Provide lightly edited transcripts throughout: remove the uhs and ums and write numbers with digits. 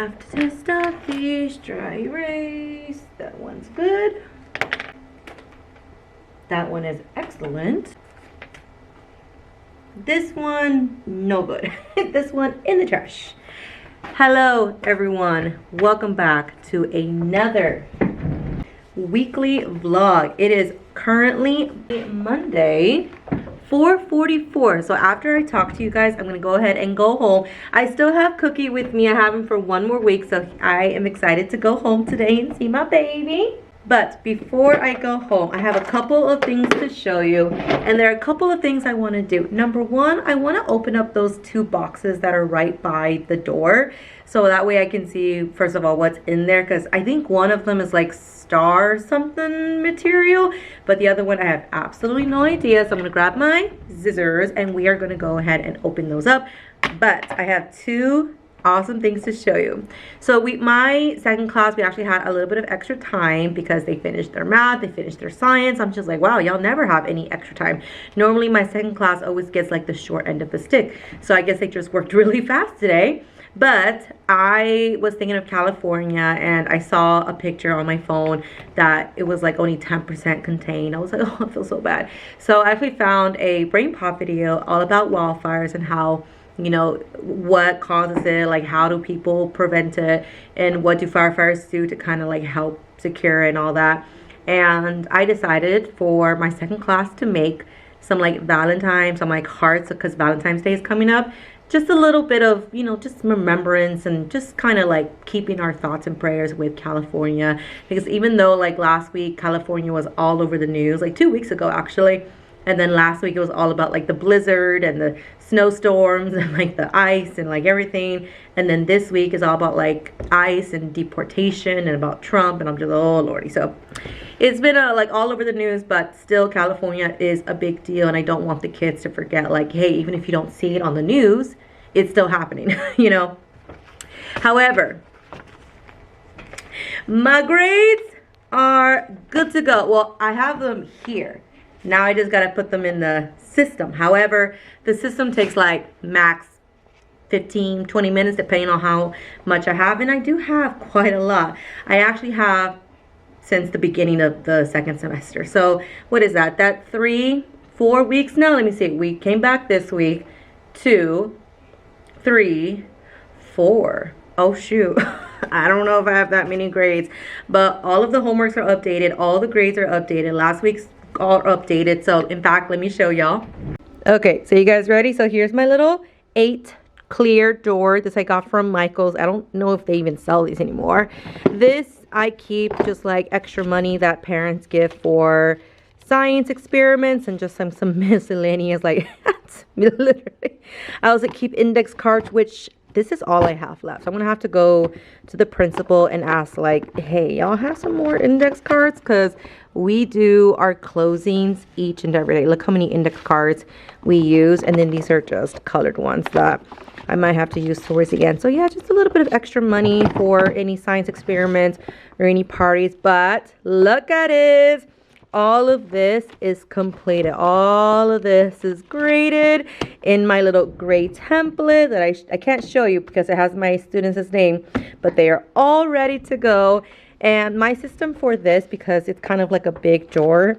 have to test out these dry erase. That one's good. That one is excellent. This one, no good. This one in the trash. Hello everyone, welcome back to another weekly vlog. It is currently Monday, 4:44. So after I talk to you guys, I'm gonna go ahead and go home. I still have Cookie with me. I have him for one more week, so I am excited to go home today and see my baby. But before I go home, I have a couple of things to show you, and there are a couple of things I want to do. Number one, I want to open up those two boxes that are right by the door, so that way I can see, first of all, what's in there, because I think one of them is like star something material, but the other one I have absolutely no idea. So I'm going to grab my scissors and we are going to go ahead and open those up. But I have two awesome things to show you. So my second class, we actually had a little bit of extra time because they finished their math, they finished their science. I'm just like, wow, y'all never have any extra time. Normally my second class always gets like the short end of the stick, so I guess they just worked really fast today. But I was thinking of California and I saw a picture on my phone that it was like only 10% contained. I was like, oh, I feel so bad. So I actually found a brain pop video all about wildfires and how, you know, what causes it, like how do people prevent it, and what do firefighters do to kind of like help secure and all that. And I decided for my second class to make some like Valentine's, some like hearts, because Valentine's Day is coming up. Just a little bit of, you know, just remembrance and just kind of like keeping our thoughts and prayers with California, because even though like last week California was all over the news, like 2 weeks ago actually, and then last week it was all about like the blizzard and the snowstorms and like the ice and like everything. And then this week is all about like ice and deportation and about Trump. And I'm just, oh lordy. So it's been like all over the news, but still California is a big deal. And I don't want the kids to forget, like, hey, even if you don't see it on the news, it's still happening, you know. However, my grades are good to go. Well, I have them here. Now I just got to put them in the system. However, the system takes like max 15-20 minutes depending on how much I have, and I do have quite a lot. I actually have since the beginning of the second semester. So what is that? That 3-4 weeks now? Let me see. We came back this week. 2, 3, 4. Oh shoot. I don't know if I have that many grades, but all of the homeworks are updated. All the grades are updated. Last week's all updated. So in fact, let me show y'all. Okay, so you guys ready? So here's my little 8 clear door. This I got from Michael's. I don't know if they even sell these anymore. This I keep just like extra money that parents give for science experiments and just some miscellaneous, like literally. I also keep index cards, which this is all I have left. So I'm gonna have to go to the principal and ask, like, hey, y'all have some more index cards? Because we do our closings each and every day. Look how many index cards we use. And then these are just colored ones that I might have to use towards the end. So yeah, just a little bit of extra money for any science experiments or any parties. But look at it. All of this is completed. All of this is graded in my little grade template that I can't show you because it has my students' name, but they are all ready to go. And my system for this, because it's kind of like a big drawer,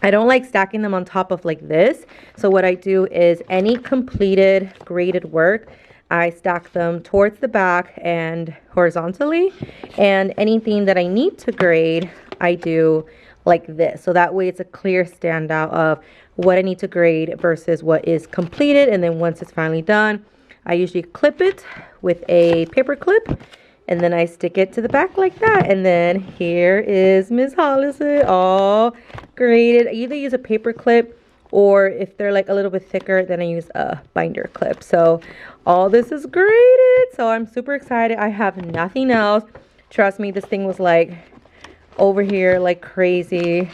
I don't like stacking them on top of like this. So what I do is any completed graded work, I stack them towards the back and horizontally. And anything that I need to grade, I do like this. So that way it's a clear standout of what I need to grade versus what is completed. And then once it's finally done, I usually clip it with a paper clip. And then I stick it to the back like that. And then here is Miss Hollis all graded. I either use a paper clip, or if they're like a little bit thicker, then I use a binder clip. So all this is graded. So I'm super excited. I have nothing else. Trust me, this thing was like over here like crazy.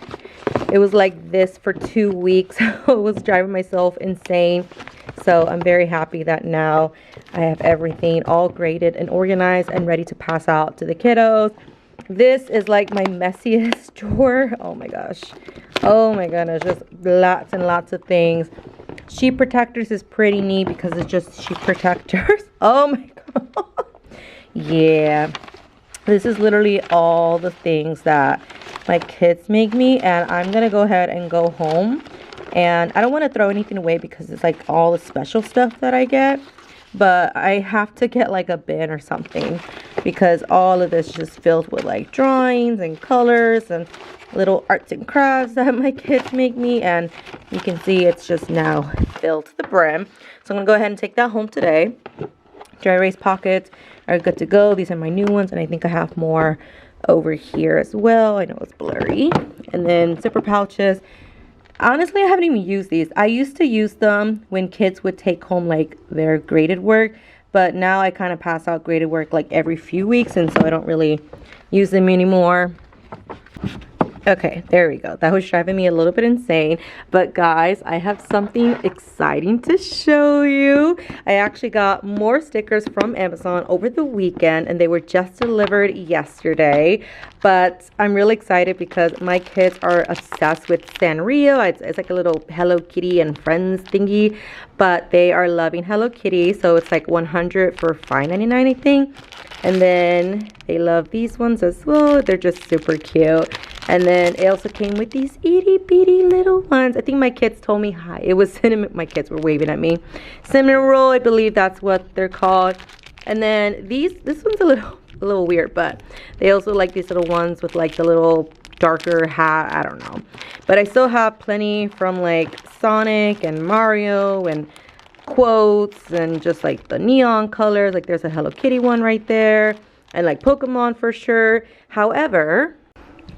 It was like this for 2 weeks. I was driving myself insane. So I'm very happy that now I have everything all graded and organized and ready to pass out to the kiddos. This is like my messiest drawer. Oh my gosh. Oh my goodness. Just lots and lots of things. Sheep protectors is pretty neat because it's just sheep protectors. Oh my god. Yeah, this is literally all the things that my kids make me, and I'm gonna go ahead and go home. And I don't want to throw anything away because it's like all the special stuff that I get, but I have to get like a bin or something because all of this is just filled with like drawings and colors and little arts and crafts that my kids make me, and you can see it's just now filled to the brim. So I'm gonna go ahead and take that home today. Dry erase pockets are good to go. These are my new ones, and I think I have more over here as well. I know it's blurry. And then zipper pouches. Honestly, I haven't even used these. I used to use them when kids would take home like their graded work, but now I kind of pass out graded work like every few weeks, and so I don't really use them anymore. Okay, there we go. That was driving me a little bit insane. But guys, I have something exciting to show you. I actually got more stickers from Amazon over the weekend, and they were just delivered yesterday. But I'm really excited because my kids are obsessed with Sanrio. It's like a little Hello Kitty and Friends thingy, but they are loving Hello Kitty. So it's like 100 for $5.99, I think. And then they love these ones as well. They're just super cute. And then it also came with these itty bitty little ones. I think my kids told me hi. It was cinnamon. My kids were waving at me. Cinnamon roll, I believe that's what they're called. And then this one's a little weird, but they also like these little ones with like the little darker hat. I don't know. But I still have plenty from like Sonic and Mario and quotes and just like the neon colors. Like there's a Hello Kitty one right there. And like Pokemon for sure. However,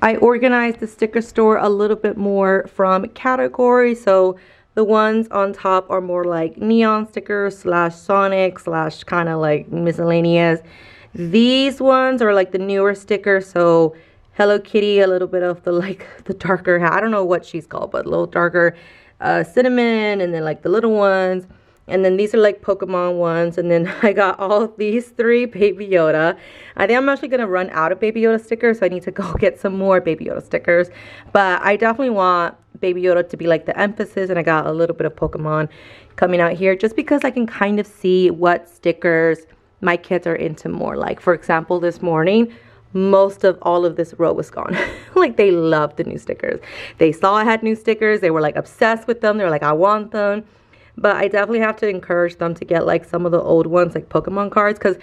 I organized the sticker store a little bit more from category. So the ones on top are more like neon stickers slash Sonic slash kind of like miscellaneous. These ones are like the newer stickers. So Hello Kitty, a little bit of the like the darker hat. I don't know what she's called, but a little darker cinnamon, and then like the little ones. And then these are like Pokemon ones. And then I got all these 3 Baby Yoda. I think I'm actually going to run out of Baby Yoda stickers. So I need to go get some more Baby Yoda stickers. But I definitely want Baby Yoda to be like the emphasis. And I got a little bit of Pokemon coming out here. Just because I can kind of see what stickers my kids are into more. Like for example, this morning, most of all of this row was gone. Like they loved the new stickers. They saw I had new stickers. They were like obsessed with them. They were like, I want them. But I definitely have to encourage them to get like some of the old ones, like Pokemon cards, because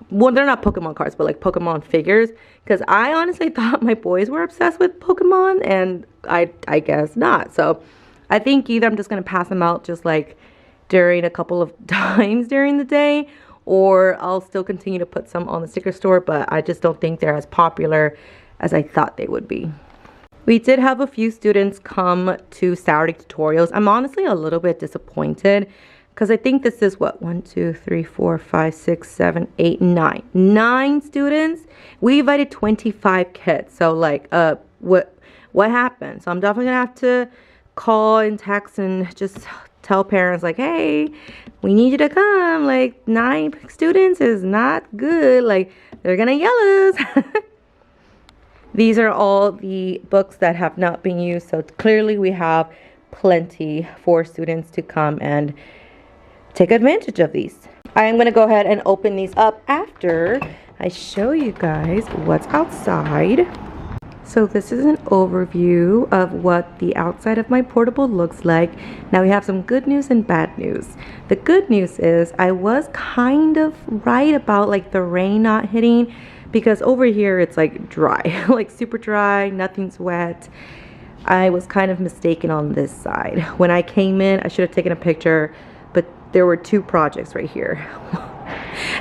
well, they're not Pokemon cards, but like Pokemon figures, because I honestly thought my boys were obsessed with Pokemon, and I guess not. So I think either I'm just going to pass them out just like during a couple of times during the day, or I'll still continue to put some on the sticker store, but I just don't think they're as popular as I thought they would be. We did have a few students come to Saturday tutorials. I'm honestly a little bit disappointed because I think this is what, 1, 2, 3, 4, 5, 6, 7, 8, 9. 9 students. We invited 25 kids. So like, what happened? So I'm definitely gonna have to call and text and just tell parents like, hey, we need you to come. Like 9 students is not good. Like they're gonna yell at us. These are all the books that have not been used, so clearly we have plenty for students to come and take advantage of these. I am going to go ahead and open these up after I show you guys what's outside. So this is an overview of what the outside of my portable looks like. Now we have some good news and bad news. The good news is I was kind of right about like the rain not hitting, because over here it's like dry, like super dry, nothing's wet. I was kind of mistaken on this side. When I came in, I should have taken a picture, but there were 2 projects right here.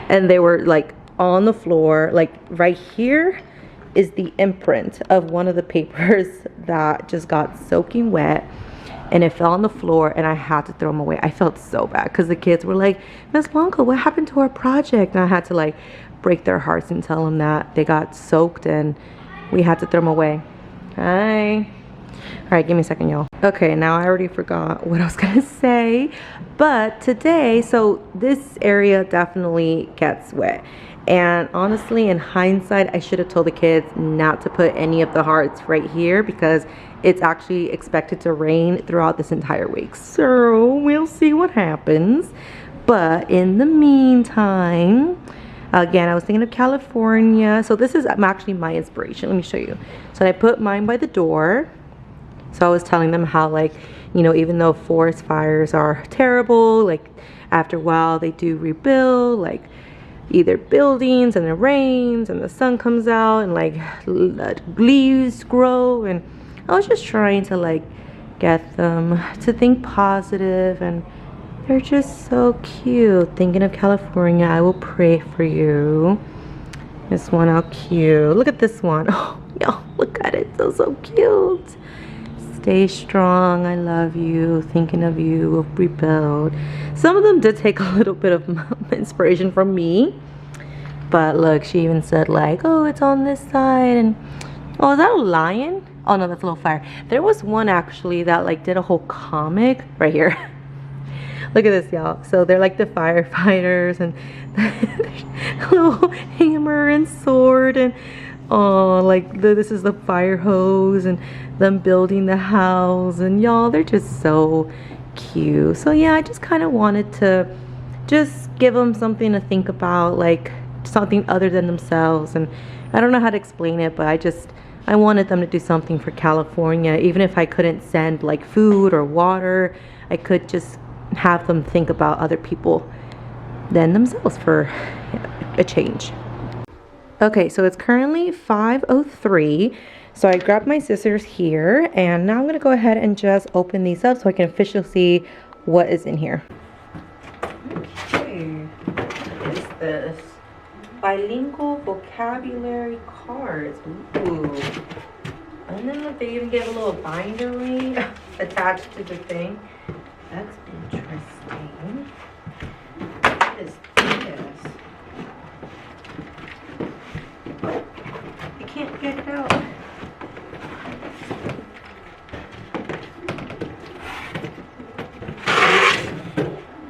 And they were like on the floor, like right here is the imprint of one of the papers that just got soaking wet, and it fell on the floor, and I had to throw them away. I felt so bad because the kids were like, Miss Blanca, what happened to our project? And I had to like break their hearts and tell them that they got soaked and we had to throw them away. Hi. All right, give me a second, y'all. Okay, now I already forgot what I was gonna say. But today, so this area definitely gets wet. And honestly, in hindsight, I should have told the kids not to put any of the hearts right here because it's actually expected to rain throughout this entire week. So we'll see what happens. But in the meantime, Again, I was thinking of California. So this is actually my inspiration. Let me show you. So I put mine by the door. So I was telling them how, like, you know, even though forest fires are terrible, like after a while they do rebuild, like either buildings, and it rains and the sun comes out and like leaves grow. And I was just trying to like get them to think positive, and they're just so cute. Thinking of California, I will pray for you. This one, how cute. Look at this one. Oh, y'all, look at it. So cute. Stay strong. I love you. Thinking of you. We'll rebuild. Some of them did take a little bit of inspiration from me. But look, she even said like, oh, it's on this side. And oh, is that a lion? Oh no, that's a little fire. There was one actually that like did a whole comic right here. Look at this, y'all. So they're like the firefighters, and little hammer and sword, and oh, like this is the fire hose, and them building the house, and y'all, they're just so cute. So yeah, I just kind of wanted to just give them something to think about, like something other than themselves. And I don't know how to explain it, but I wanted them to do something for California. Even if I couldn't send like food or water, I could just have them think about other people than themselves for a change. Okay, so it's currently 5:03. So I grabbed my scissors here, and now I'm gonna go ahead and just open these up so I can officially see what is in here. Okay, what is this? Bilingual vocabulary cards. Ooh. And then look, they even get a little binder ring attached to the thing. That's interesting. What is this? I can't get it out.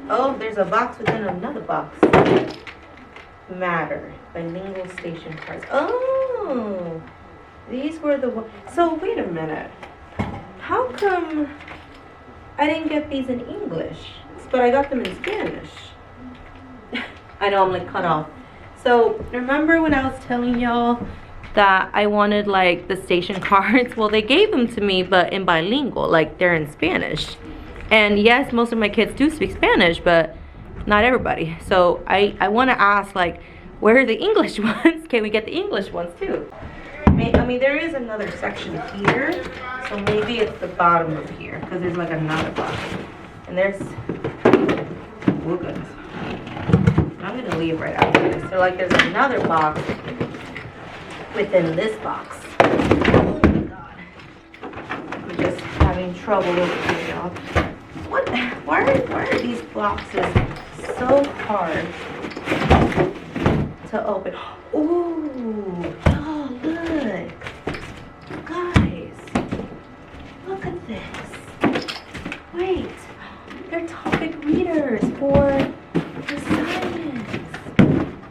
Oh, there's a box within another box. Matter. Bilingual station cards. Oh! These were the ones. So, wait a minute. How come I didn't get these in English, but I got them in Spanish? I know I'm like cut off. So remember when I was telling y'all that I wanted like the station cards? Well, they gave them to me, but in bilingual, like they're in Spanish. And yes, most of my kids do speak Spanish, but not everybody. So I want to ask, like, where are the English ones? Can we get the English ones too? I mean, there is another section here, so maybe it's the bottom of here, because there's like another box. And there's, oh goodness, I'm gonna leave right after this. So like there's another box within this box. Oh my god, I'm just having trouble with it, y'all. What? Why are these boxes so hard to open? Ooh, oh look, guys, look at this. Wait, they're topic readers for science.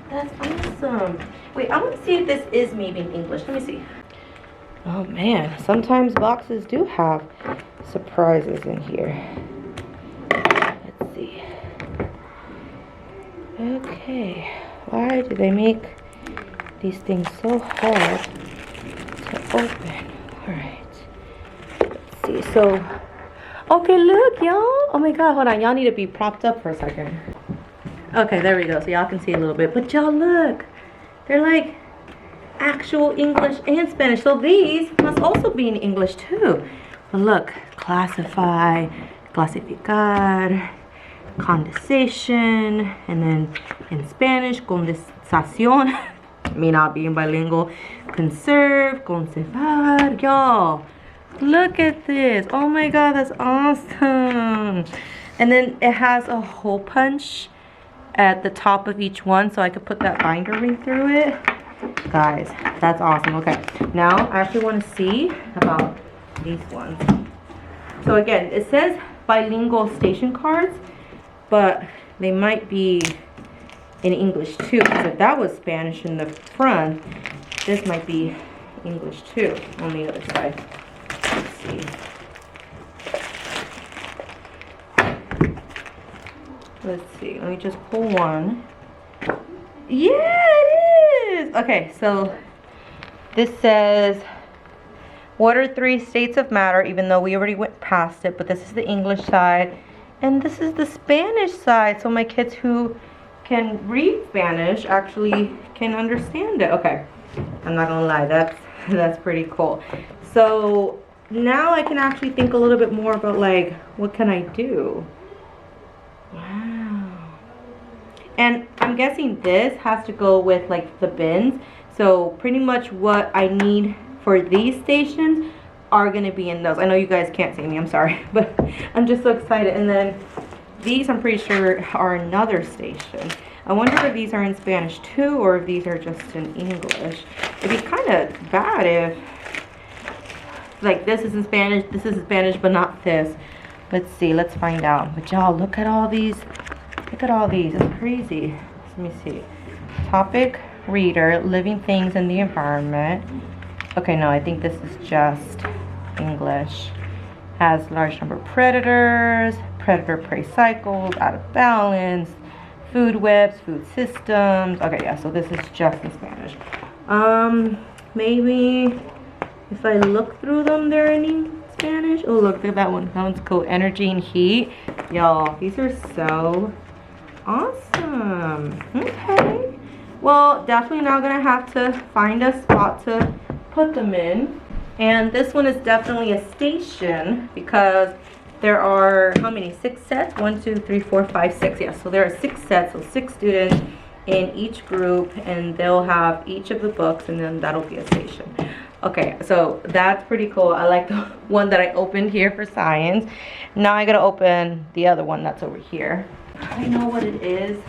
That's awesome. Wait, I want to see if this is maybe in English. Let me see. Oh man, sometimes boxes do have surprises in here. Let's see. Okay, why do they make these things so hard to open? Alright, let's see. So, okay, look, y'all. Oh my god, hold on. Y'all need to be propped up for a second. Okay, there we go. So y'all can see a little bit. But y'all look. They're like actual English and Spanish. So these must also be in English too. But look, classify, clasificar, condensation, and then in Spanish, condensación. Me not being bilingual. Conserve, conservar. Y'all, look at this. Oh my god, that's awesome. And then it has a hole punch at the top of each one, so I could put that binder ring through it. Guys, that's awesome. Okay, now I actually want to see about these ones. So again, it says bilingual station cards, but they might be in English too, because if that was Spanish in the front, this might be English too on the other side. Let's see. Let's see, let me just pull one. Yeah, it is. Okay, so this says, what are 3 states of matter, even though we already went past it, but this is the English side, and this is the Spanish side, so my kids who can read Spanish actually can understand it. Okay, I'm not gonna lie, that's pretty cool. So now I can actually think a little bit more about like, what can I do? Wow. And I'm guessing this has to go with like the bins. So pretty much what I need for these stations are gonna be in those. I know you guys can't see me, I'm sorry, but I'm just so excited. And then these I'm pretty sure are another station. I wonder if these are in Spanish too, or if these are just in English. It'd be kind of bad if like this is in Spanish, this is in Spanish, but not this. Let's see, let's find out. But y'all, look at all these. Look at all these, it's crazy. Let me see. Topic, reader, living things in the environment. Okay, no, I think this is just English. Has large number of predators, predator-prey cycles, out of balance, food webs, food systems. Okay, yeah, so this is just in Spanish. Maybe if I look through them, they're in Spanish. Oh, look at that one. That one's cool. Energy and heat. Y'all, these are so awesome. Okay. Well, definitely now gonna have to find a spot to put them in. And this one is definitely a station because there are how many? 6 sets? 1, 2, 3, 4, 5, 6. Yeah, so there are 6 sets, so 6 students in each group, and they'll have each of the books, and then that'll be a station. Okay, so that's pretty cool. I like the one that I opened here for science. Now I gotta open the other one that's over here. I know what it is.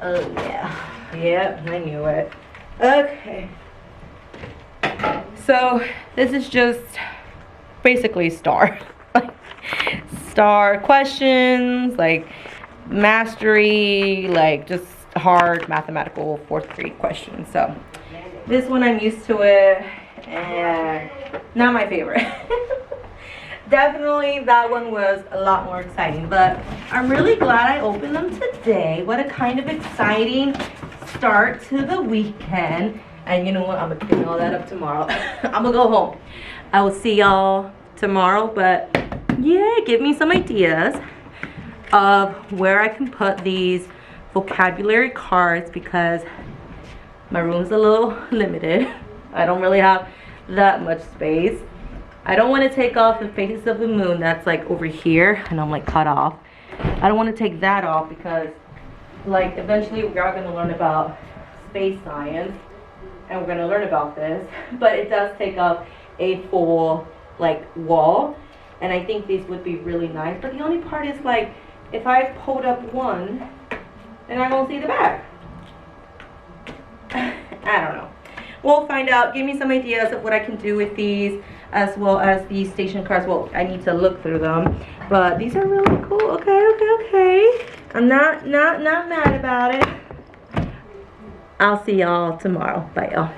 Oh yeah. Yep, I knew it. Okay. So this is just basically STAR. Like STAR questions, like mastery, like just hard mathematical 4th grade questions. So this one I'm used to it, and not my favorite. Definitely that one was a lot more exciting, but I'm really glad I opened them today. What a kind of exciting start to the weekend. And you know what, I'm gonna clean all that up tomorrow. I'm gonna go home. I will see y'all tomorrow, but yeah, give me some ideas of where I can put these vocabulary cards because my room's a little limited. I don't really have that much space. I don't want to take off the faces of the moon that's like over here and I'm like cut off. I don't want to take that off because like eventually we are going to learn about space science and we're going to learn about this, but it does take up a full like wall, and I think these would be really nice. But the only part is like if I pulled up one, then I won't see the back. I don't know. We'll find out. Give me some ideas of what I can do with these, as well as these station cards. Well, I need to look through them, but these are really cool. Okay. I'm not mad about it. I'll see y'all tomorrow. Bye, y'all.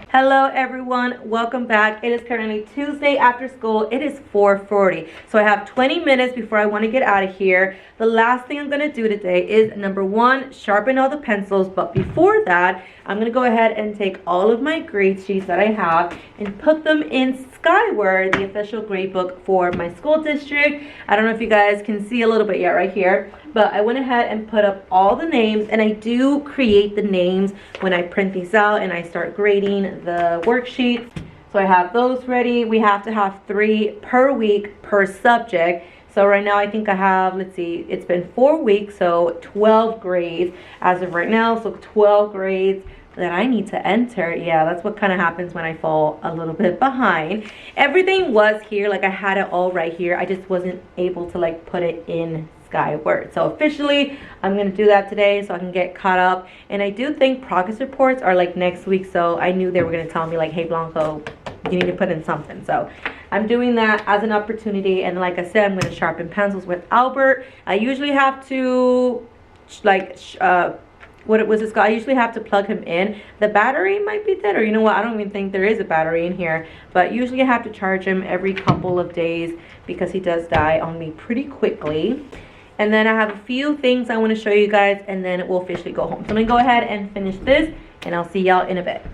Hello everyone, welcome back. It is currently Tuesday after school. It is 4:40, so I have 20 minutes before I want to get out of here. The last thing I'm going to do today is number 1, sharpen all the pencils, but before that I'm going to go ahead and take all of my grade sheets that I have and put them in Skyward, the official grade book for my school district. I don't know if you guys can see a little bit yet right here, but I went ahead and put up all the names, and I do create the names when I print these out and I start grading the worksheets. So I have those ready. We have to have 3 per week per subject. So right now I think I have, let's see, it's been 4 weeks, so 12 grades as of right now. So 12 grades that I need to enter. Yeah, that's what kind of happens when I fall a little bit behind. Everything was here, like I had it all right here. I just wasn't able to like put it in Skyward. So officially I'm gonna do that today so I can get caught up. And I do think progress reports are like next week, so I knew they were gonna tell me like, hey Blanco, you need to put in something. So I'm doing that as an opportunity, and like I said, I'm gonna sharpen pencils with Albert. I usually have to like what was this called? I usually have to plug him in. The battery might be dead, or you know what, I don't even think there is a battery in here, but usually I have to charge him every couple of days because he does die on me pretty quickly. And then I have a few things I want to show you guys, and then we'll officially go home. So I'm going to go ahead and finish this, and I'll see y'all in a bit.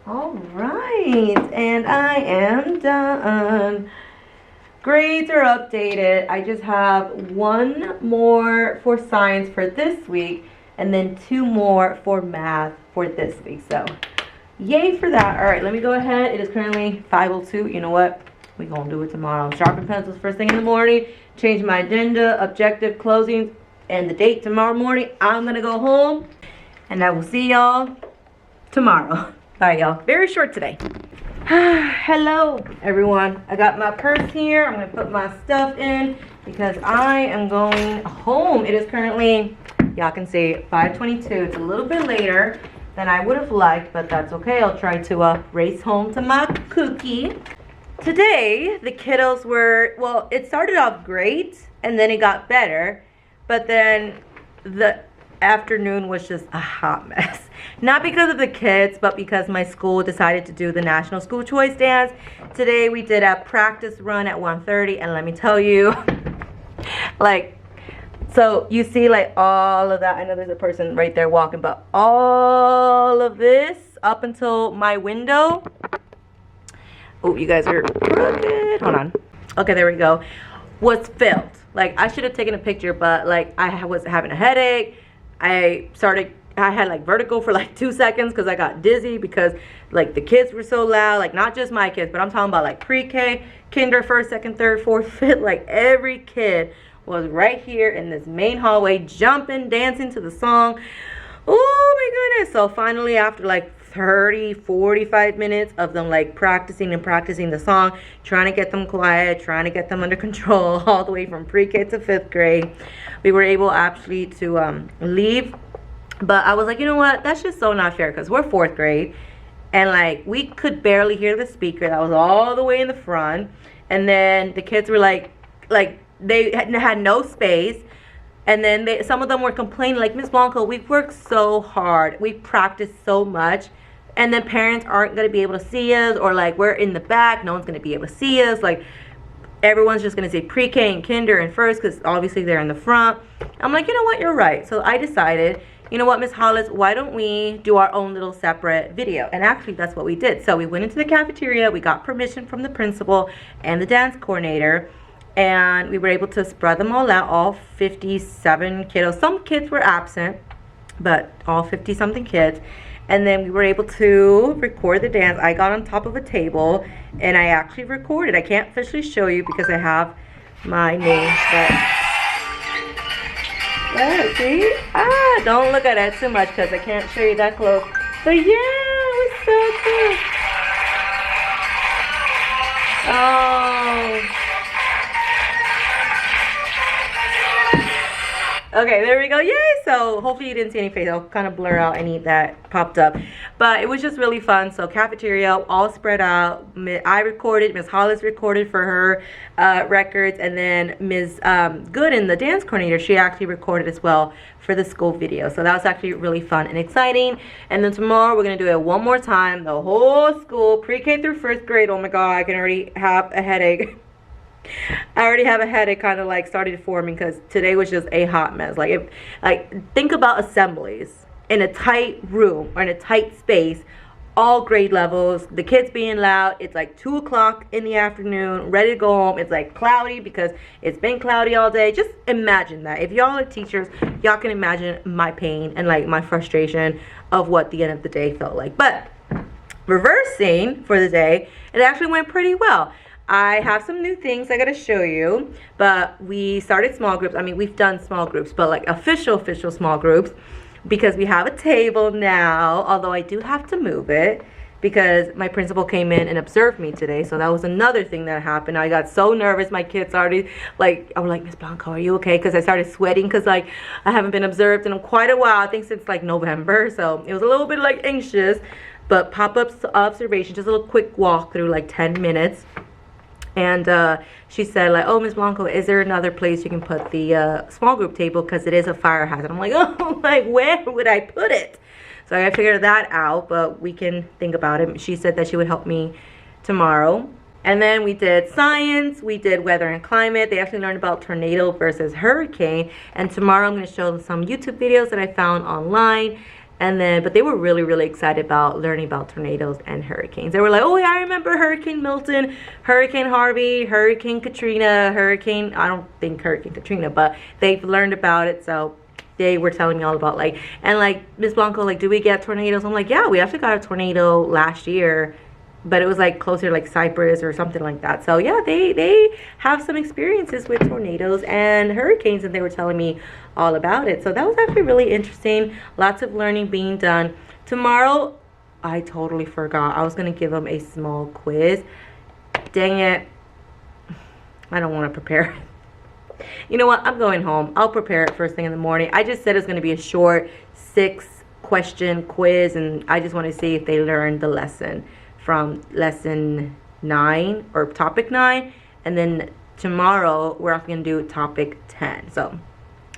All right, and I am done. Grades are updated. I just have one more for science for this week, and then 2 more for math for this week. So yay for that. All right, let me go ahead. It is currently 5:02. You know what? We're going to do it tomorrow. Sharpen pencils first thing in the morning. Change my agenda, objective, closings, and the date tomorrow morning. I'm going to go home, and I will see y'all tomorrow. Bye, y'all. Very short today. Hello, everyone. I got my purse here. I'm going to put my stuff in because I am going home. It is currently, y'all can see, 5:22. It's a little bit later than I would have liked, but that's okay. I'll try to race home to my cookie. Today, the kiddos were, well, it started off great, and then it got better, but then the afternoon was just a hot mess. Not because of the kids, but because my school decided to do the National School Choice Dance. Today we did a practice run at 1:30, and let me tell you, like, so you see like all of that. I know there's a person right there walking, but all of this up until my window. Oh, you guys are crooked. Hold on. Okay, there we go. Was filled. Like, I should have taken a picture, but like I was having a headache. I had like vertigo for like 2 seconds because I got dizzy because like the kids were so loud. Like, not just my kids, but I'm talking about like pre-K, kinder, first, second, third, fourth, fifth. Like, every kid was right here in this main hallway jumping, dancing to the song. Oh my goodness. So finally, after like 30-45 minutes of them like practicing the song, trying to get them quiet, trying to get them under control, all the way from pre-K to 5th grade, we were able actually to leave. But I was like, you know what, that's just so not fair, because we're 4th grade and like we could barely hear the speaker that was all the way in the front, and then the kids were like they had no space. And then some of them were complaining, like, Miss Blanco, we've worked so hard, we've practiced so much, and then parents aren't going to be able to see us, or like we're in the back, no one's going to be able to see us. Like, everyone's just going to say pre-K and kinder and first, because obviously they're in the front. I'm like, you know what, you're right. So I decided, you know what, Miss Hollis, why don't we do our own little separate video? And actually that's what we did. So we went into the cafeteria, we got permission from the principal and the dance coordinator, and we were able to spread them all out, all 57 kiddos. Some kids were absent, but all 50 something kids. And then we were able to record the dance. I got on top of a table and I actually recorded. I can't officially show you because I have my name, but yeah, see? Don't look at it too much because I can't show you that close. But yeah, it was so cool. Oh. Okay, there we go. Yay! So hopefully you didn't see any face. I'll kind of blur out any that popped up. But it was just really fun. So cafeteria, all spread out. I recorded, Ms. Hollis recorded for her records, and then Ms. Gooden, the dance coordinator, she actually recorded as well for the school video. So that was actually really fun and exciting. And then tomorrow we're going to do it one more time. The whole school, pre-K through 1st grade. Oh my God, I can already have a headache. I already have a headache kind of like started forming because today was just a hot mess. Like, think about assemblies in a tight room or in a tight space, all grade levels, the kids being loud. It's like 2 o'clock in the afternoon, ready to go home. It's like cloudy because it's been cloudy all day. Just imagine that. If y'all are teachers, y'all can imagine my pain and like my frustration of what the end of the day felt like. But reversing for the day, it actually went pretty well. I have some new things I gotta show you, but we started small groups. I mean, we've done small groups, but like official small groups, because we have a table now, although I do have to move it because my principal came in and observed me today. So that was another thing that happened. I got so nervous. My kids already like, I was like, Miss Blanco, are you okay? Because I started sweating because like I haven't been observed in quite a while. I think since like November. So it was a little bit like anxious, but pop-up observation, just a little quick walk through, like 10 minutes. And she said like, oh, Miss Blanco, is there another place you can put the small group table, because it is a fire hazard. I'm like, oh, like where would I put it? So I gotta figure that out, but we can think about it. She said that she would help me tomorrow. And then we did science, we did weather and climate. They actually learned about tornado versus hurricane. And tomorrow I'm gonna show them some YouTube videos that I found online. And then, but they were really, really excited about learning about tornadoes and hurricanes. They were like, oh yeah, I remember Hurricane Milton, Hurricane Harvey, Hurricane Katrina, I don't think Hurricane Katrina, but they've learned about it. So they were telling me all about like, and like, Miss Blanco, like, do we get tornadoes? I'm like, yeah, we actually got a tornado last year, but it was like closer to like Cyprus or something like that. So yeah, they have some experiences with tornadoes and hurricanes, and they were telling me all about it. So that was actually really interesting. Lots of learning being done. Tomorrow, I totally forgot. I was gonna give them a small quiz. Dang it. I don't want to prepare it. You know what? I'm going home. I'll prepare it first thing in the morning. I just said it's gonna be a short 6-question quiz, and I just want to see if they learned the lesson from lesson 9 or topic 9, and then tomorrow we're also going to do topic 10. So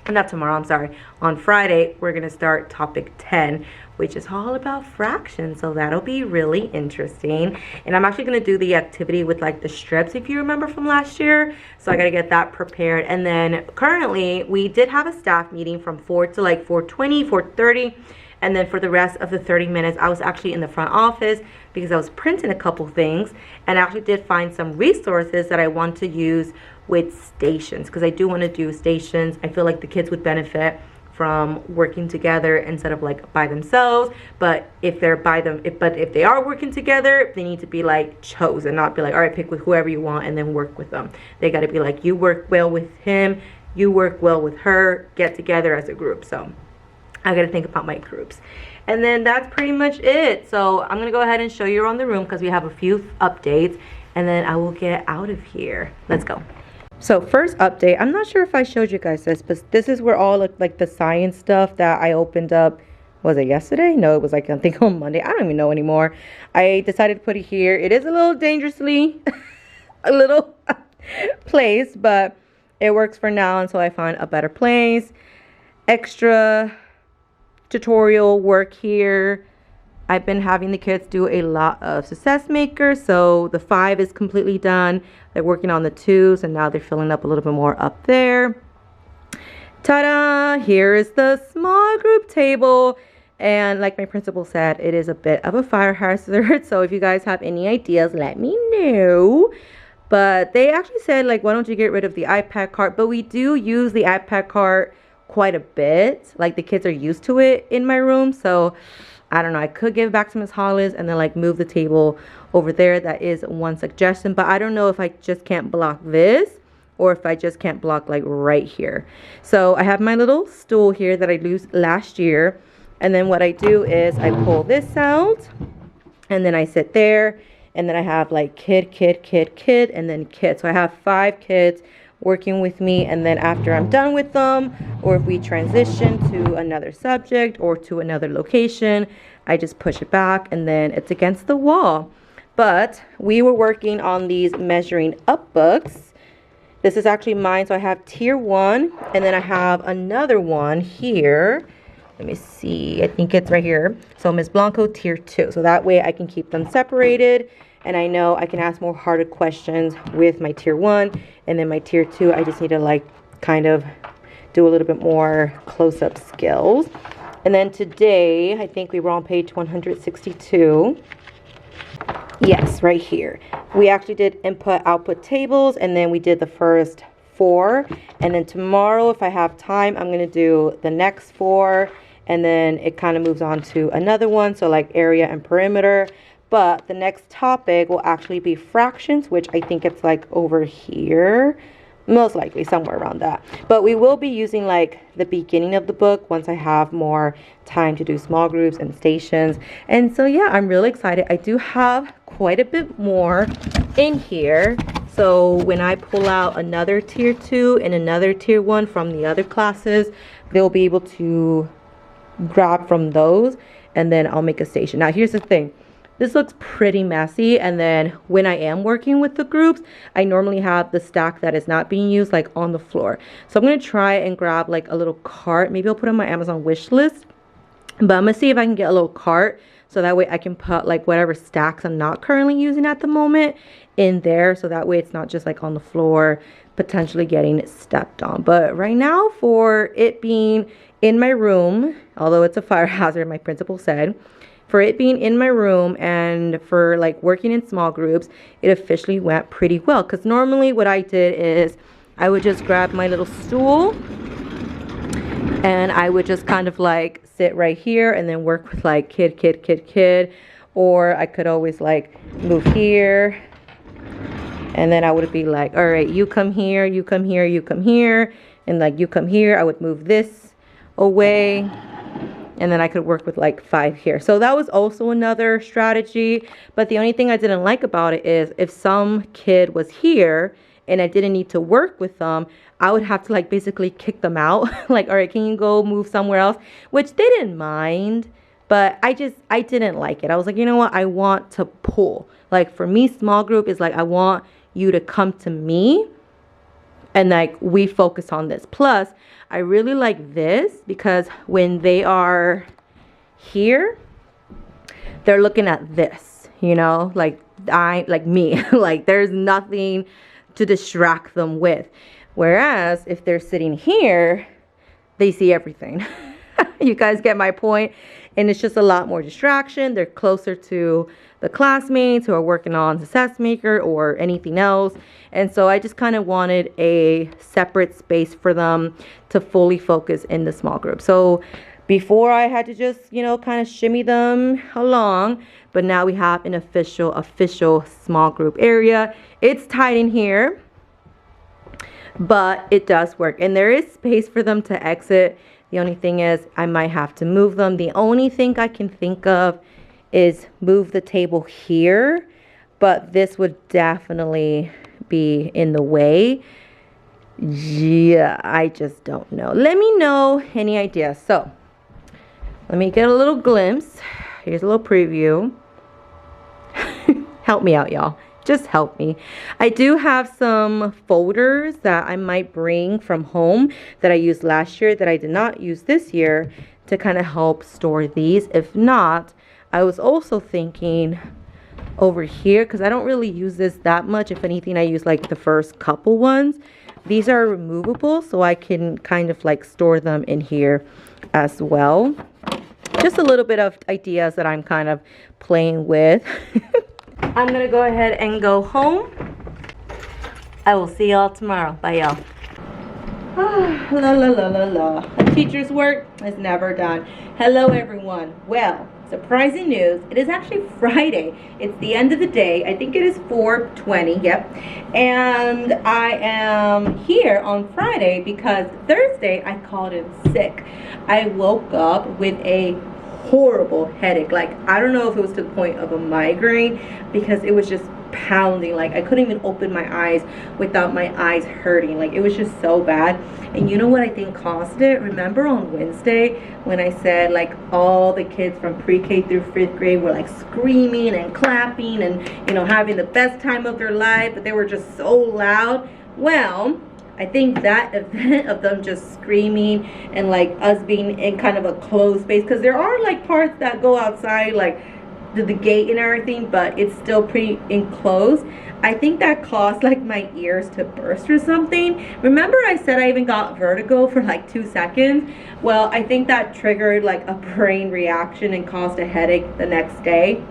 not tomorrow, I'm sorry, on Friday we're going to start topic 10, which is all about fractions. So that'll be really interesting. And I'm actually going to do the activity with like the strips, if you remember from last year. So I got to get that prepared. And then currently we did have a staff meeting from 4 to like 4:20, 4:30. And then for the rest of the 30 minutes, I was actually in the front office because I was printing a couple things. And I actually did find some resources that I want to use with stations, because I do want to do stations. I feel like the kids would benefit from working together instead of like by themselves. But if they're if they are working together, they need to be like chosen, not be like, all right, pick with whoever you want and then work with them. They got to be like, you work well with him, you work well with her, get together as a group. So I gotta think about my groups. And then that's pretty much it. So I'm gonna go ahead and show you around the room because we have a few updates, and then I will get out of here. Let's go. So first update, I'm not sure if I showed you guys this, but this is where all like the science stuff that I opened up, was it yesterday? No, it was like I think on Monday. I don't even know anymore. I decided to put it here. It is a little dangerously a little place, but it works for now until I find a better place. Extra tutorial work here. I've been having the kids do a lot of success makers. So the 5 is completely done. They're working on the 2s, and now they're filling up a little bit more up there. Ta-da! Here is the small group table. And like my principal said, it is a bit of a fire hazard. So if you guys have any ideas, let me know. But they actually said, like, why don't you get rid of the iPad cart? But we do use the iPad cart quite a bit. Like, the kids are used to it in my room. So I don't know, I could give it back to Miss Hollis and then like move the table over there. That is one suggestion, but I don't know if I just can't block this or if I just can't block like right here. So I have my little stool here that I used last year, and then what I do is I pull this out and then I sit there, and then I have like kid, and then kid. So I have 5 kids working with me, and then after I'm done with them, or if we transition to another subject or to another location, I just push it back and then it's against the wall. But we were working on these measuring up books. This is actually mine. So I have tier 1, and then I have another one here. Let me see, I think it's right here. So Miss Blanco tier 2. So that way I can keep them separated, and I know I can ask more harder questions with my tier 1, and then my tier 2, I just need to like kind of do a little bit more close-up skills. And then today, I think we were on page 162. Yes, right here. We actually did input-output tables, and then we did the first 4. And then tomorrow, if I have time, I'm going to do the next 4, and then it kind of moves on to another one, so like area and perimeter. But the next topic will actually be fractions, which I think it's like over here. Most likely somewhere around that. But we will be using like the beginning of the book once I have more time to do small groups and stations. And so yeah, I'm really excited. I do have quite a bit more in here. So when I pull out another tier 2 and another tier 1 from the other classes, they'll be able to grab from those, and then I'll make a station. Now here's the thing. this looks pretty messy. And then when I am working with the groups, I normally have the stack that is not being used like on the floor. So I'm going to try and grab like a little cart. Maybe I'll put on my Amazon wish list. But I'm going to see if I can get a little cart so that way I can put like whatever stacks I'm not currently using at the moment in there. So that way it's not just like on the floor, potentially getting stepped on. But right now, for it being in my room, although it's a fire hazard, my principal said, for it being in my room and for like working in small groups, it officially went pretty well. Because normally what I did is I would just grab my little stool and I would just kind of like sit right here and then work with like kid. Or I could always like move here. And then I would be like, all right, you come here, you come here, you come here. And like you come here, I would move this away. And then I could work with like 5 here. So that was also another strategy. But the only thing I didn't like about it is if some kid was here and I didn't need to work with them, I would have to like basically kick them out. Like, all right, can you go move somewhere else? Which they didn't mind. But I didn't like it. I was like, you know what? I want to pull. Like for me, small group is like, I want you to come to me and like we focus on this. Plus, I really like this because when they are here, they're looking at this, you know, like me, like there's nothing to distract them with. Whereas if they're sitting here, they see everything. You guys get my point? And it's just a lot more distraction. They're closer to the classmates who are working on the test maker or anything else. And so I just kind of wanted a separate space for them to fully focus in the small group. So before I had to just, you know, kind of shimmy them along. But now we have an official small group area. It's tight in here, but it does work. And there is space for them to exit. The only thing is I might have to move them. The only thing I can think of is move the table here, but this would definitely be in the way. Yeah, I just don't know. Let me know any ideas. So let me get a little glimpse. Here's a little preview. Help me out, y'all. Just help me. I do have some folders that I might bring from home that I used last year that I did not use this year to kind of help store these. If not, I was also thinking over here, because I don't really use this that much. If anything, I use like the first couple ones. These are removable, so I can kind of like store them in here as well. Just a little bit of ideas that I'm kind of playing with. I'm going to go ahead and go home. I will see y'all tomorrow. Bye, y'all. La. A teacher's work is never done. Hello, everyone. Well, surprising news. It is actually Friday. It's the end of the day. I think it is 4:20. Yep. And I am here on Friday because Thursday I called in sick. I woke up with a horrible headache. Like, I don't know if it was to the point of a migraine because it was just pounding. Like, I couldn't even open my eyes without my eyes hurting. Like, it was just so bad. And you know what I think caused it? Remember on Wednesday when I said like all the kids from pre-K through 5th grade were like screaming and clapping and, you know, having the best time of their life, but they were just so loud? Well, I think that event of them just screaming and like us being in kind of a closed space, because there are like parts that go outside, like the gate and everything, but it's still pretty enclosed. I think that caused like my ears to burst or something. Remember I said I even got vertigo for like 2 seconds? Well, I think that triggered like a brain reaction and caused a headache the next day.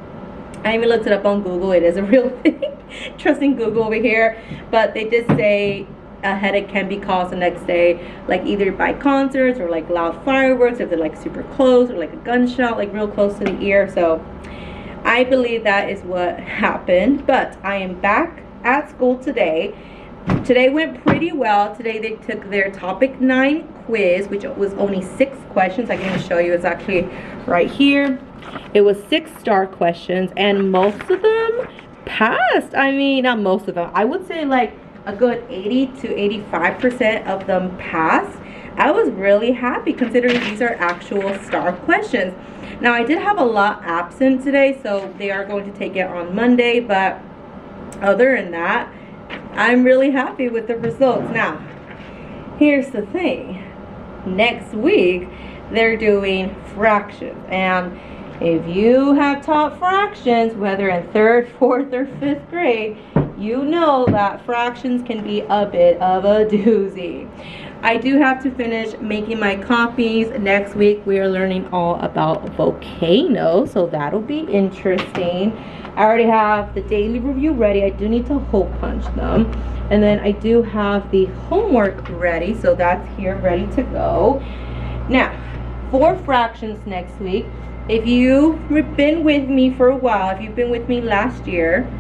I even looked it up on Google. It is a real thing. Trusting Google over here. But they did say a headache can be caused the next day, like either by concerts or like loud fireworks, if they're like super close, or like a gunshot like real close to the ear. So I believe that is what happened. But I am back at school today. Today went pretty well. Today they took their topic 9 quiz, which was only 6 questions. I can show you. It's actually right here. It was 6 star questions and most of them passed. I mean, not most of them, I would say like a good 80 to 85% of them passed. I was really happy considering these are actual star questions. Now I did have a lot absent today, so they are going to take it on Monday, but other than that, I'm really happy with the results. Now, here's the thing. Next week, they're doing fractions, and if you have taught fractions, whether in 3rd, 4th, or 5th grade, you know that fractions can be a bit of a doozy. I do have to finish making my copies. Next week, we are learning all about volcanoes, so that'll be interesting. I already have the daily review ready. I do need to hole punch them. And then I do have the homework ready, so that's here ready to go. Now, for fractions next week, if you've been with me for a while, if you've been with me last year,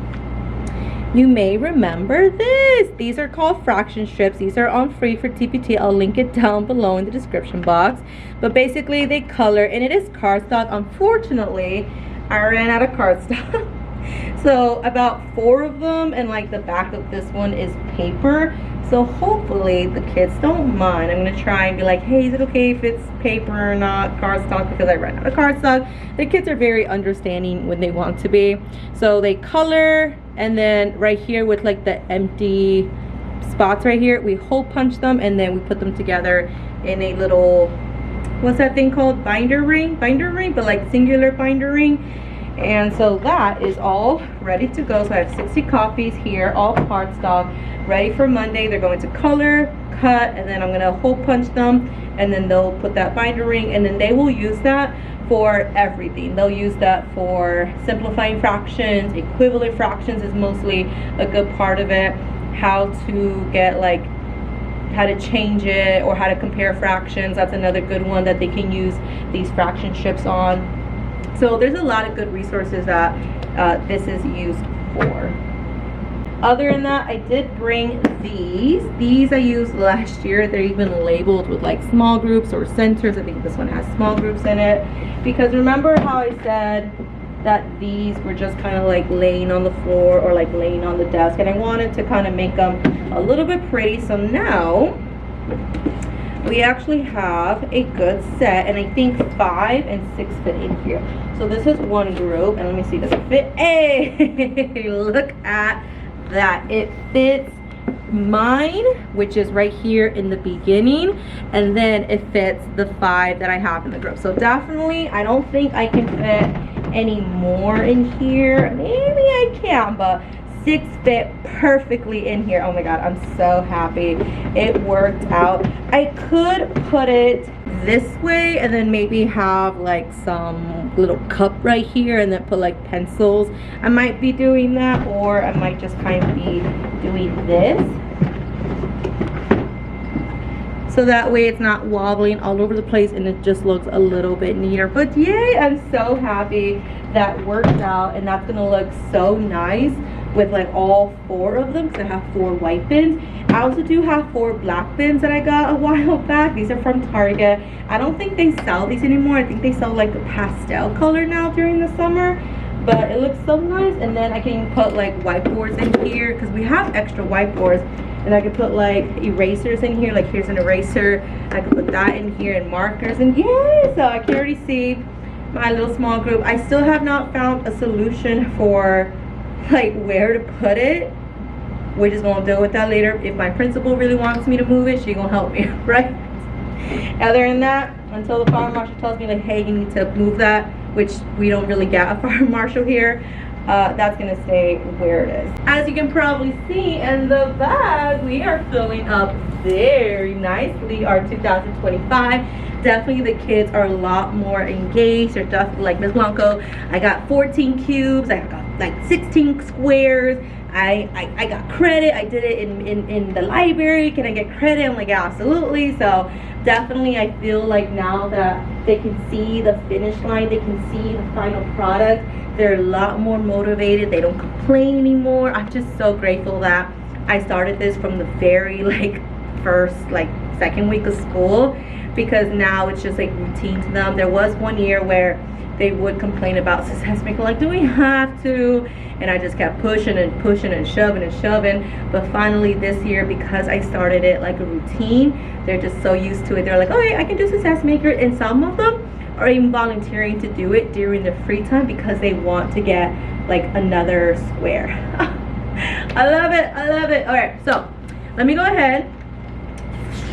you may remember this. These are called fraction strips. These are on free for TPT. I'll link it down below in the description box. But basically they color, and it is cardstock. Unfortunately, I ran out of cardstock. So about 4 of them, and like the back of this one is paper. So hopefully the kids don't mind. I'm gonna try and be like, hey, is it okay if it's paper or not cardstock, because I ran out of cardstock. The kids are very understanding when they want to be. So they color, and then right here with like the empty spots right here, we hole punch them, and then we put them together in a little, what's that thing called? Binder ring, but like singular binder ring. And so that is all ready to go. So I have 60 copies here, all cardstock, ready for Monday. They're going to color, cut, and then I'm going to hole punch them, and then they'll put that binder ring, and then they will use that for everything. They'll use that for simplifying fractions. Equivalent fractions is mostly a good part of it. How to get like, how to change it, or how to compare fractions. That's another good one that they can use these fraction strips on. So there's a lot of good resources that this is used for. Other than that, I did bring these. These I used last year. They're even labeled with like small groups or centers. I think this one has small groups in it. Because remember how I said that these were just kind of like laying on the floor or like laying on the desk, and I wanted to kind of make them a little bit pretty. So now we actually have a good set, and I think 5 and 6 fit in here. So this is one group, and let me see, does it fit? Hey, look at that. It fits mine, which is right here in the beginning, and then it fits the 5 that I have in the group. So definitely, I don't think I can fit any more in here. Maybe I can, but 6 fit perfectly in here. Oh my god, I'm so happy it worked out. I could put it this way and then maybe have like some little cup right here and then put like pencils. I might be doing that, or I might just kind of be doing this, so that way it's not wobbling all over the place and it just looks a little bit neater. But yay, I'm so happy that worked out, and that's gonna look so nice with like all 4 of them, because I have 4 white bins. I also do have 4 black bins that I got a while back. These are from Target. I don't think they sell these anymore. I think they sell like a pastel color now during the summer, but it looks so nice. And then I can put like whiteboards in here, because we have extra whiteboards, and I could put like erasers in here. Like here's an eraser, I could put that in here, and markers, and yeah, so I can already see my little small group. I still have not found a solution for like where to put it. We're just gonna deal with that later. If my principal really wants me to move it, she gonna help me, right? Other than that, until the fire marshal tells me like, hey, you need to move that, which we don't really get a fire marshal here, that's gonna stay where it is. As you can probably see in the bag, we are filling up very nicely our 2025. Definitely the kids are a lot more engaged. They're definitely like, Ms. Blanco, I got 14 cubes, I got like 16 squares, I got credit, I did it in the library, can I get credit? I'm like, yeah, absolutely. So definitely I feel like now that they can see the finish line, they can see the final product, they're a lot more motivated, they don't complain anymore. I'm just so grateful that I started this from the very like first like second week of school, because now it's just like routine to them. There was one year where they would complain about success maker, like, do we have to? And I just kept pushing and pushing and shoving and shoving. But finally this year, because I started it like a routine, they're just so used to it. They're like, okay, I can do success maker. And some of them are even volunteering to do it during their free time because they want to get like another square. I love it, I love it. All right, so let me go ahead,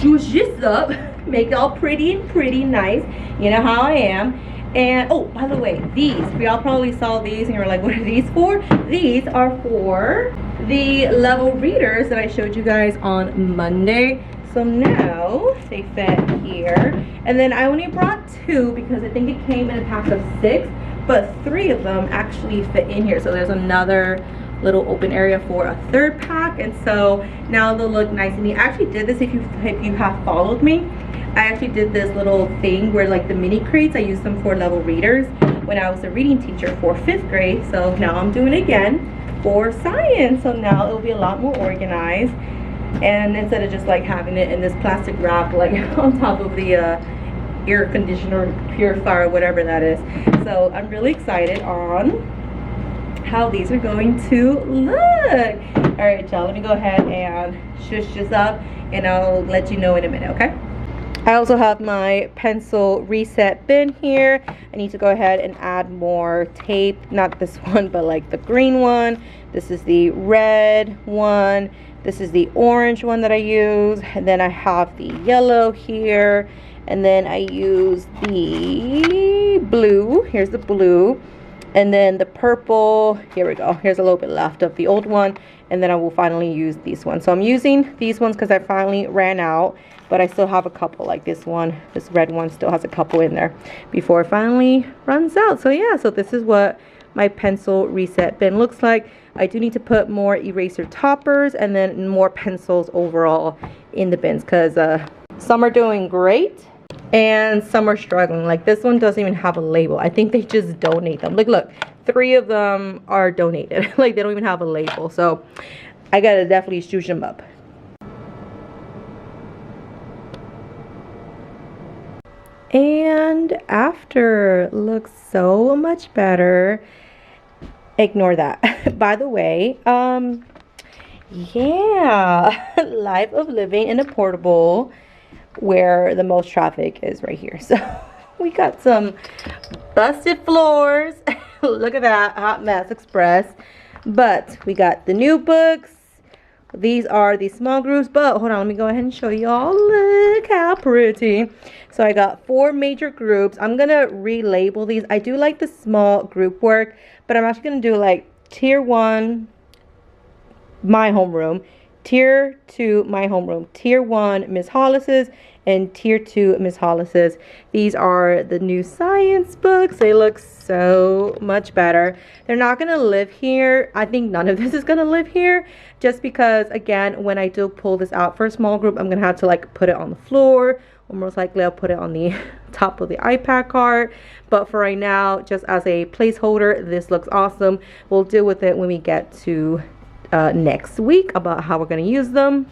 shush this up, make it all pretty and pretty nice. You know how I am. And oh, by the way, these, y'all probably saw these and you were like, what are these for? These are for the level readers that I showed you guys on Monday. So now they fit here. And then I only brought 2 because I think it came in a pack of 6, but 3 of them actually fit in here. So there's another little open area for a 3rd pack, and so now they'll look nice and neat. I actually did this, if you have followed me, I actually did this little thing where like the mini crates, I used them for level readers when I was a reading teacher for 5th grade. So now I'm doing it again for science. So now it'll be a lot more organized, and instead of just like having it in this plastic wrap like on top of the air conditioner purifier, whatever that is. So I'm really excited on how these are going to look. All right, y'all, let me go ahead and shush this up and I'll let you know in a minute, okay? I also have my pencil reset bin here. I need to go ahead and add more tape, not this one, but like the green one. This is the red one. This is the orange one that I use. And then I have the yellow here. And then I use the blue. Here's the blue. And then the purple, here we go. Here's a little bit left of the old one. And then I will finally use these ones. So I'm using these ones because I finally ran out. But I still have a couple, like this one. This red one still has a couple in there before it finally runs out. So yeah, so this is what my pencil reset bin looks like. I do need to put more eraser toppers and then more pencils overall in the bins, because some are doing great and some are struggling. Like this one doesn't even have a label. I think they just donate them. Like look, 3 of them are donated. Like they don't even have a label. So I gotta definitely shoosh them up. And after looks so much better. Ignore that. By the way, yeah, life of living in a portable where the most traffic is right here. So we got some busted floors. Look at that, hot mess express. But we got the new books. These are the small groups, but hold on, let me go ahead and show y'all. Look how pretty. So I got 4 major groups. I'm gonna relabel these. I do like the small group work, but I'm actually gonna do like tier 1 my homeroom, tier 2 my homeroom, tier 1 Miss Hollis's, and tier 2 Miss Hollis's. These are the new science books. They look so much better. They're not gonna live here. I think none of this is gonna live here, just because again, when I do pull this out for a small group, I'm gonna have to like put it on the floor, or most likely I'll put it on the top of the iPad cart. But for right now, just as a placeholder, this looks awesome. We'll deal with it when we get to next week about how we're gonna use them.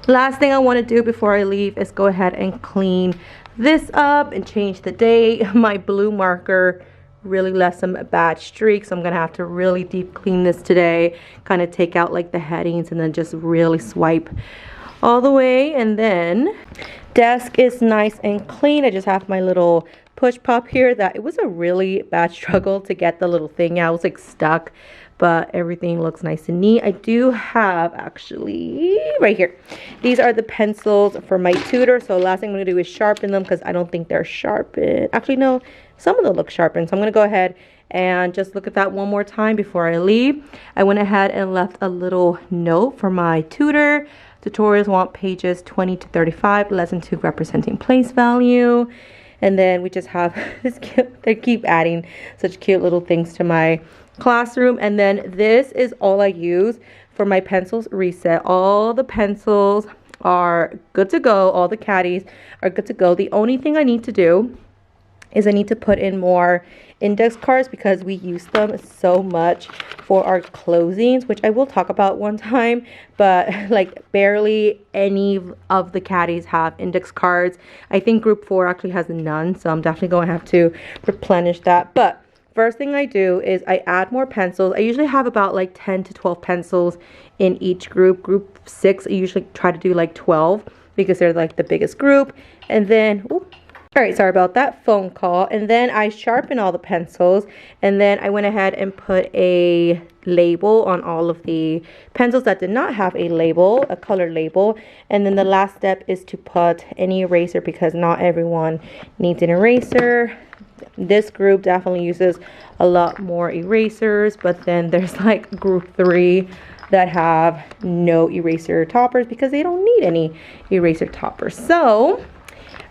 Last thing I want to do before I leave is go ahead and clean this up and change the date. My blue marker really left some bad streaks, so I'm gonna have to really deep clean this today, kind of take out like the headings and then just really swipe all the way. And then desk is nice and clean. I just have my little push pop here that it was a really bad struggle to get the little thing out. I was like stuck, but everything looks nice and neat. I do have actually right here, these are the pencils for my tutor. So last thing I'm gonna do is sharpen them because I don't think they're sharpened. Actually no, some of them look sharpened. So I'm gonna go ahead and just look at that one more time before I leave. I went ahead and left a little note for my tutor. Tutorials want pages 20 to 35, lesson 2 representing place value. And then we just have this cute, they keep adding such cute little things to my classroom. And then this is all I use for my pencils reset. All the pencils are good to go. All the caddies are good to go. The only thing I need to do is I need to put in more index cards because we use them so much for our closings, which I will talk about one time, but like barely any of the caddies have index cards. I think group 4 actually has none, so I'm definitely going to have to replenish that. But first thing I do is I add more pencils. I usually have about like 10 to 12 pencils in each group. Group 6, I usually try to do like 12 because they're like the biggest group. And then All right, sorry about that phone call. And then I sharpened all the pencils, and then I went ahead and put a label on all of the pencils that did not have a label, a color label. And then the last step is to put any eraser, because not everyone needs an eraser. This group definitely uses a lot more erasers, but then there's like group 3 that have no eraser toppers because they don't need any eraser toppers. So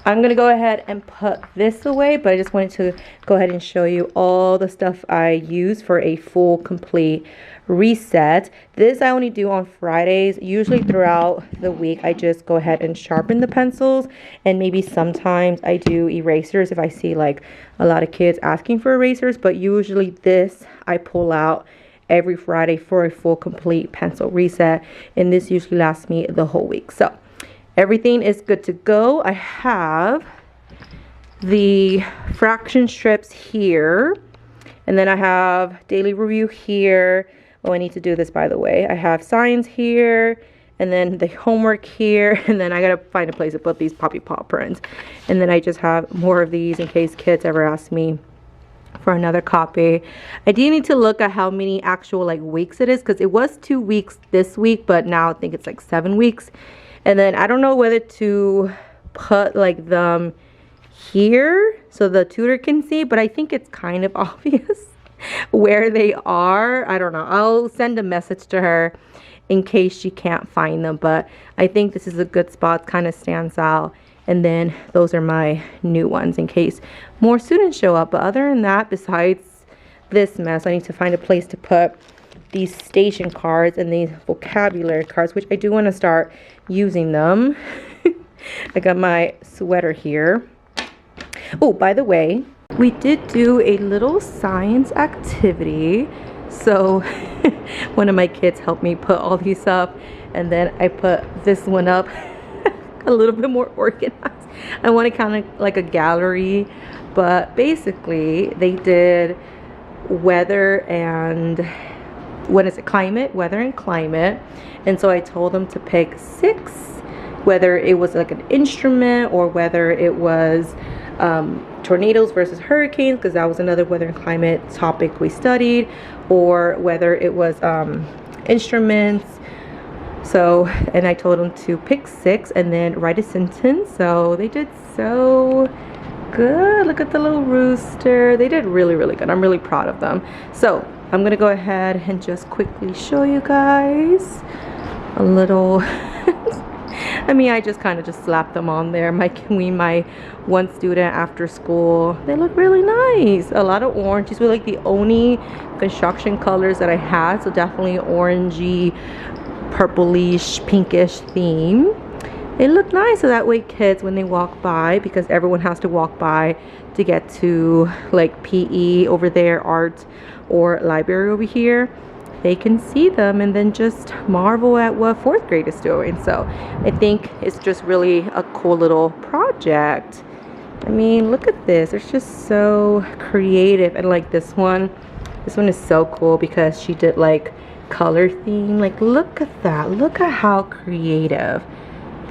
I'm gonna go ahead and put this away, but I just wanted to go ahead and show you all the stuff I use for a full complete reset. This I only do on Fridays. Usually throughout the week I just go ahead and sharpen the pencils, and maybe sometimes I do erasers if I see like a lot of kids asking for erasers, but usually this I pull out every Friday for a full complete pencil reset, and this usually lasts me the whole week. So everything is good to go. I have the fraction strips here, and then I have daily review here. Oh, I need to do this, by the way. I have signs here, and then the homework here, and then I gotta find a place to put these Poppy Paw prints. And then I just have more of these in case kids ever ask me for another copy. I do need to look at how many actual like weeks it is, because it was 2 weeks this week, but now I think it's like 7 weeks. And then I don't know whether to put like them here so the tutor can see, but I think it's kind of obvious where they are. I don't know. I'll send a message to her in case she can't find them, but I think this is a good spot, kind of stands out. And then those are my new ones in case more students show up. But other than that, besides this mess, I need to find a place to put these station cards and these vocabulary cards, which I do want to start using them. I got my sweater here. Oh, by the way, we did do a little science activity. So one of my kids helped me put all these up, and then I put this one up a little bit more organized. I want it kind of like a gallery, but basically they did weather and climate, weather and climate. And so I told them to pick 6, whether it was like an instrument or whether it was tornadoes versus hurricanes, because that was another weather and climate topic we studied, or whether it was instruments. So, and I told them to pick 6 and then write a sentence. So they did so good. Look at the little rooster. They did really, really good. I'm really proud of them. So I'm gonna go ahead and just quickly show you guys a little I mean, I just kind of just slapped them on there. My one student after school, they look really nice. A lot of orange. These were like the only construction colors that I had, so definitely orangey, purplish, pinkish theme. They look nice, so that way kids, when they walk by, because everyone has to walk by to get to like PE over there, art, or library over here, they can see them and then just marvel at what 4th grade is doing. So I think it's just really a cool little project. I mean, look at this. It's just so creative. And like this one is so cool because she did like color theme. Like, look at that. Look at how creative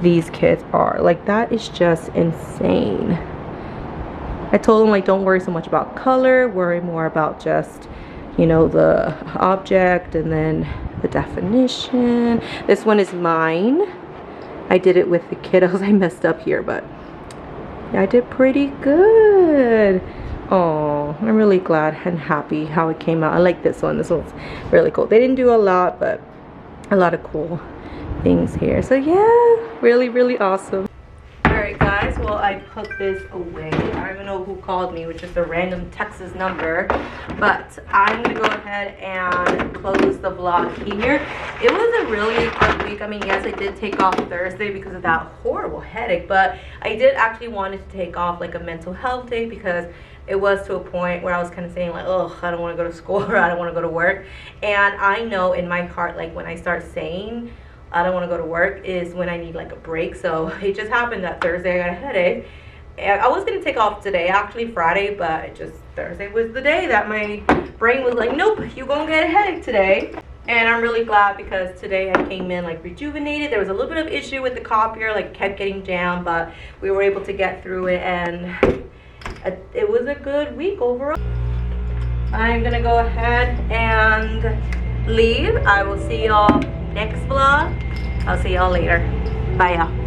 these kids are. Like, that is just insane. I told them, like, don't worry so much about color, worry more about just, you know, the object and then the definition. This one is mine. I did it with the kiddos. I messed up here, but yeah, I did pretty good. Oh, I'm really glad and happy how it came out. I like this one. This one's really cool. They didn't do a lot, but a lot of cool things here. So yeah, really, really awesome. Alright guys, well, I put this away. I don't even know who called me, which is a random Texas number, but I'm gonna go ahead and close the vlog here. It was a really hard week. I mean, yes, I did take off Thursday because of that horrible headache, but I did actually wanted to take off like a mental health day because it was to a point where I was kind of saying like, oh, I don't want to go to school or I don't want to go to work. And I know in my heart, like when I start saying I don't want to go to work is when I need like a break. So it just happened that Thursday I got a headache. And I was going to take off today, actually Friday, but Thursday was the day that my brain was like, nope, you're going to get a headache today. And I'm really glad because today I came in like rejuvenated. There was a little bit of issue with the copier, like kept getting jammed, but we were able to get through it, and it was a good week overall. I'm gonna go ahead and leave. I will see y'all next vlog. I'll see y'all later. Bye y'all.